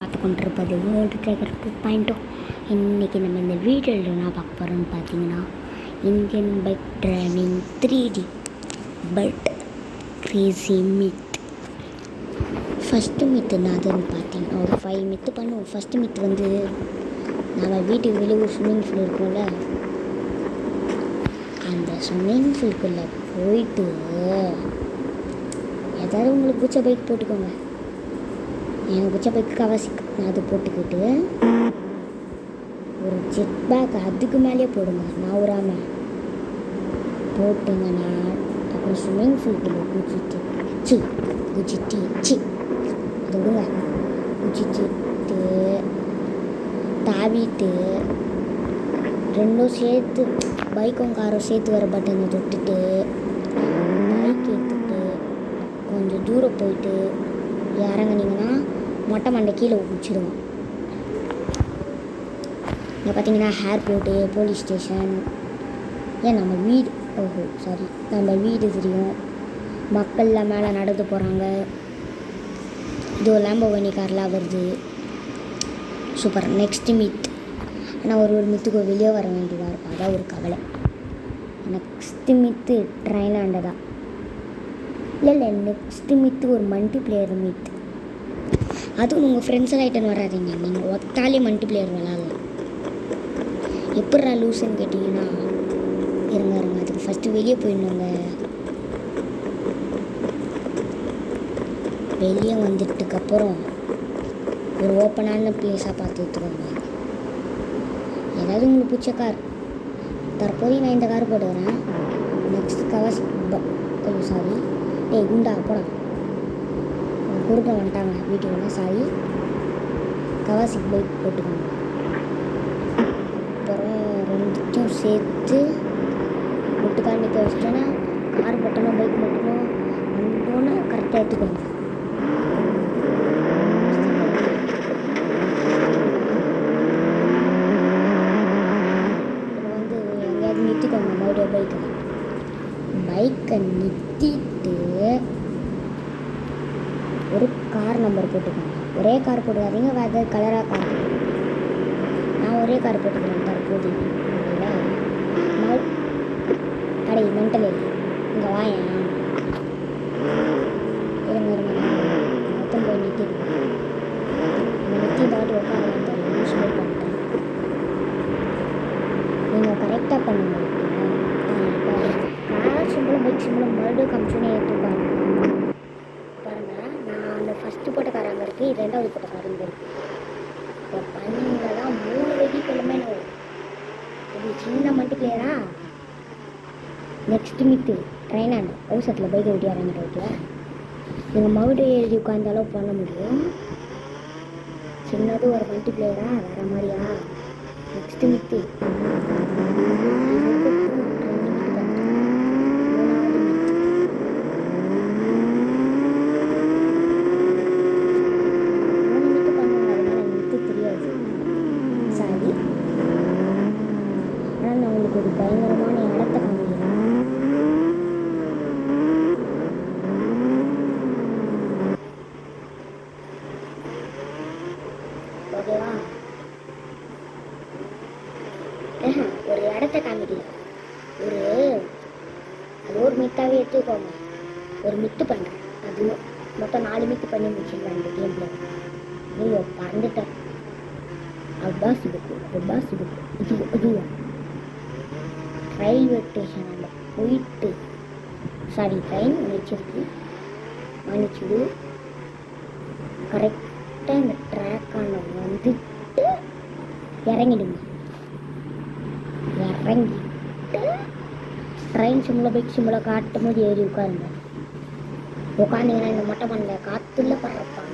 பார்த்து கொண்டிருப்பது வேர்ல்டு ட்ரைகர் 2.0. இன்றைக்கி நம்ம இந்த வீடியோவில் என்ன பார்க்க போகிறோம்னு பார்த்தீங்கன்னா, Indian bike driving 3D but crazy myth. First myth என்னதுன்னு பார்த்தீங்கன்னா, ஒரு 5 மித்து பண்ணுவோம். ஃபஸ்ட்டு மித்து வந்து, நம்ம வீட்டுக்கு வெளியே ஒரு ஸ்விம்மிங் பூல் இருக்கும்ல, அந்த ஸ்விம்மிங் பூலுக்குள்ளே போயிட்டு ஏதாவது உங்களுக்கு பிடிச்ச பைக் போட்டுக்கோங்க. எனக்கு பிடிச்ச பைக்கு கவாசி, நான் அது போட்டுக்கிட்டு ஒரு ஜெட் பேக் அதுக்கு மேலேயே போடுங்க, நான் உராமல் போட்டுங்கன்னா அப்புறம் ஸ்விம்மிங் பூலுக்குள்ளே குதிச்சுட்டு அது விடுங்க, குதிச்சுட்டு தாவிட்டு ரெண்டும் சேர்த்து பைக்கும் காரும் சேர்த்து வர பட்டனை தொட்டுட்டு பைக் எடுத்துட்டு கொஞ்சம் தூரம் போயிட்டு இறங்குனீங்கன்னா மொட்டை மண்டை கீழே குச்சிடுவோம். இங்கே பார்த்தீங்கன்னா ஏர்போர்ட்டு, போலீஸ் ஸ்டேஷன், நம்ம வீடு, நம்ம வீடு தெரியும். மக்கள்லாம் மேலே நடந்து போகிறாங்க. இது லேம்போகினி கார்லாம் வருது. சூப்பர். Next meet. ஆனால் ஒரு மித்துக்கு வெளியே வர வேண்டியதாக இருக்கும், அதான் ஒரு கவலை. நெக்ஸ்ட்டு மித்து ட்ரெயின் ஆண்டதான் இல்லை நெக்ஸ்ட்டு மித்து ஒரு மல்டி பிளேயர் மீட். அதுவும் உங்கள் ஃப்ரெண்ட்ஸ் ரைட்டன் வராதிங்க, நீங்கள் ஒத்தாலே மல்டி பிளேயர் விளாட்லாம். எப்பட்றா லூஸுன்னு கேட்டிங்கன்னா, இருங்க அதுக்கு ஃபஸ்ட்டு வெளியே போயிடணுங்க. வெளியே வந்துட்டுக்கப்புறம் ஒரு ஓப்பனான பிளேஸாக பார்த்து எடுத்துக்கோங்க. ஏதாவது உங்களுக்கு பிடிச்ச கார். தற்போதைக்கு நான் இந்த கார் போட்டுக்கிறேன். நெக்ஸ்ட் கவாசி குண்டா போடா குறுக்க வந்துட்டாங்க வீட்டுக்குள்ள. கவாசி பைக் போட்டுக்கோங்க. அப்புறம் ரெண்டுத்தையும் சேர்த்து ஒட்டுக்கால் நிற்க வச்சிட்டோன்னா கார் பட்டணும் பைக் மட்டும் வந்தோன்னா கரெக்டாக எடுத்துக்கோங்க. இப்போ வந்து எங்கேயாவது நிறுத்திக்கோங்க. மறுபடியும் பைக்கை நிறுத்திட்டு ஒரு கார் நம்பர் போட்டுக்கோங்க. ஒரே கார் போட்டுக்காதீங்க, வேறு கலராக கார். நான் ஒரே கார் போட்டுக்கிறேன் தற்போது. அடே மென்டலே, இங்கே வாயேன். இருங்க மொத்தம் போய் நிறுத்திடுங்க. நிறுத்தி தாட்டி உட்காந்து யூஸ் பண்ணிட்டேன். நீங்கள் கரெக்டாக பண்ணுங்க. கார் சிம்பிளும் பைக் சிம்பிளும் மறுபடியும் கமிஷனே எடுத்துப்பாங்க. ஃபஸ்ட்டு போட்ட கார் அங்கே இருக்குது, ரெண்டாவது போட்ட கார் இங்கே இருக்குது. இப்போ பண்ணிங்கன்னா 3 வெஹிக்கிளுமே வரும். இது சின்ன மல்டி பிளேயரா. நெக்ஸ்ட் மித்து ட்ரெயின் ஆண்டு அவசரத்தில் பைக்கை விட்டு இறங்கிட்டு வைக்கல. நீங்கள் மறுபடியும் எழுதி உட்காந்த அளவு பண்ண முடியும். சின்னது ஒரு மல்டி பிளேயரா வேறு மாதிரியா. நெக்ஸ்ட் மித்து ஒரு பயங்கரமான இடத்த காமிக்கிறேன். ஓகேவா? ஒரு இடத்த காமிக்கல, அது ஒரு மித்தாவே எடுத்துக்கோங்க. ஒரு மித்து பண்ணுறேன், அது மொத்தம் 4 மித்து பண்ணி முடிச்சிடலாம் இந்த கேம்ல. நீங்கள் பறந்துட்டேன். அப்பாஸ் இது ரயில்வே ஸ்டேஷனில் போயிட்டு ட்ரெயின் நினச்சிருக்கு மன்னிச்சுடு. கரெக்டாக இந்த ட்ராக்கான வந்துட்டு இறங்கிடுங்க. இறங்கிட்டு ட்ரெயின் சிம்பிளை பைக் சிம்பிளை காட்டும் போது ஏறி உட்காந்திங்கன்னா இந்த மொட்டை பண்ணல காற்றுல பறப்பான்.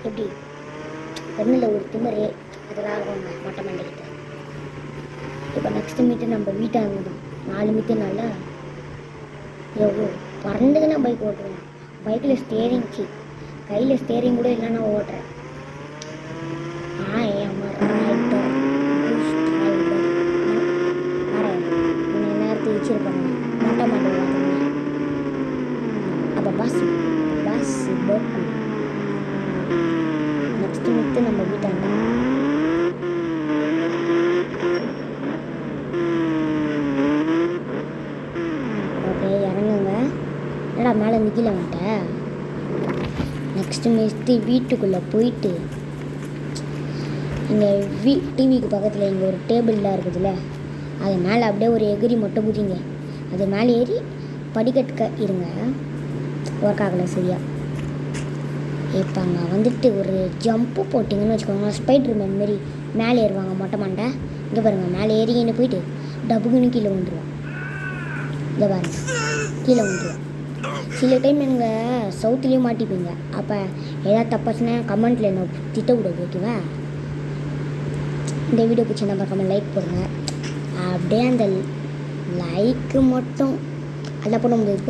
எப்படி பெண்ணில் ஒரு திமிரே அதெல்லாம் இருக்குங்க மொட்டை மண்டைக்கிட்ட. இப்போ நெக்ஸ்ட் மீட்டு நம்ம வீட்டாக தான் 4 மீட்டு நல்லா எவ்வளோ பறந்துக்குன்னா பைக் ஓட்டுவேன். பைக்கில் கையில் ஸ்டேரிங் கூட இல்லைன்னா ஓட்டுறேன். நேரத்தை வச்சிருப்பாங்க மொட்டை மாட்டேன். அப்போ பஸ் மேலேருந்து கீழே வந்துட்டேன். நெக்ஸ்ட்டு வீட்டுக்குள்ளே போயிட்டு இங்கே டிவிக்கு பக்கத்தில் இங்கே ஒரு டேபிள்லாம் இருக்குதுல்ல, அது மேலே அப்படியே ஒரு எகிரி மட்டும் குதிங்க. அது மேலே ஏறி படிக்கட்டுக்க இருங்க. ஒர்க் ஆகலை சரியா. இப்போ அங்கே வந்துட்டு ஒரு ஜம்ப்பு போட்டிங்கன்னு வச்சுக்கோங்க, ஸ்பைடர் மேன் மாரி மேலே ஏறுவாங்க மொட்டை மாண்டை. இங்கே பாருங்கள், மேலே ஏறிக்கின்னு போயிட்டு டப்புக்குன்னு கீழே விழுந்துருவோம். இங்கே பாருங்கள், கீழே விழுந்துருவோம். சில டைம் எங்கள் சவுத்துலேயும் மாட்டிப்பீங்க. அப்போ ஏதாவது தப்பாச்சுன்னா கமெண்ட்டில் என்ன திட்டக்கூடாது, ஓகேவா? இந்த வீடியோ பிடிச்சி நம்ம கமெண்ட் லைக் போடுங்க. அப்படியே அந்த லைக்கு மட்டும் அதெல்லாம் பண்ண முடியாது.